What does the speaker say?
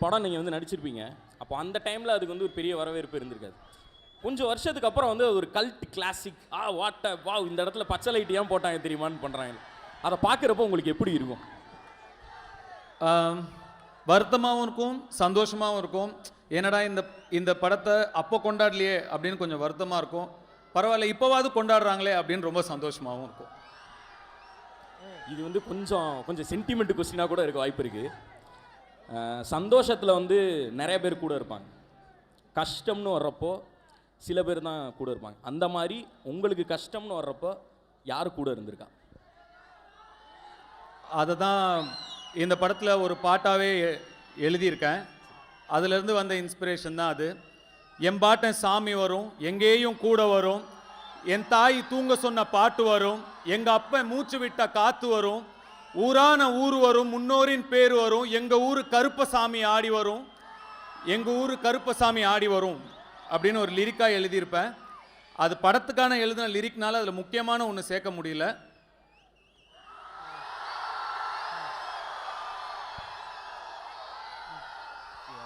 படம் நீங்கள் வந்து நடிச்சிருப்பீங்க. அப்போ அந்த டைமில் அதுக்கு வந்து ஒரு பெரிய வரவேற்பு இருந்திருக்காது. கொஞ்சம் வருஷத்துக்கு அப்புறம் வந்து ஒரு கல்ட் கிளாசிக் வா இந்த இடத்துல பச்சை லைட் ஏன் போட்டாங்க தெரியுமான்னு பண்ணுறாங்க. அதை பார்க்குறப்போ உங்களுக்கு எப்படி இருக்கும்? வருத்தமாகவும் இருக்கும், சந்தோஷமாகவும் இருக்கும். என்னடா இந்த படத்தை அப்போ கொண்டாடலையே அப்படின்னு கொஞ்சம் வருத்தமாக இருக்கும். பரவாயில்ல இப்போவாது கொண்டாடுறாங்களே அப்படின்னு ரொம்ப சந்தோஷமாகவும் இருக்கும். இது வந்து கொஞ்சம் சென்டிமெண்ட் கொஸ்டினாக கூட இருக்க வாய்ப்பு இருக்குது. சந்தோஷத்தில் வந்து நிறைய பேர் கூட இருப்பாங்க, கஷ்டம்னு வர்றப்போ சில பேர் தான் கூட இருப்பாங்க. அந்த மாதிரி உங்களுக்கு கஷ்டம்னு வர்றப்போ யார் கூட இருந்திருக்கா? அதை தான் இந்த படத்தில் ஒரு பாட்டாகவே எழுதியிருக்கேன். அதிலேருந்து வந்த இன்ஸ்பிரேஷன் தான் அது. என் பாட்டன் சாமி வரும், எங்கேயும் கூட வரும், என் தாய் தூங்க சொன்ன பாட்டு வரும், எங்கள் அப்பன் மூச்சு விட்ட காற்று வரும், ஊரான ஊர் வரும், முன்னோரின் பேர் வரும், எங்கள் ஊர் கருப்பசாமி ஆடி வரும், எங்கள் ஊர் கருப்பசாமி ஆடி வரும் அப்படின்னு ஒரு லிரிக்காக எழுதியிருப்பேன். அது படத்துக்கான எழுதின லிரிக்னால அதில் முக்கியமான ஒன்று சேர்க்க முடியல.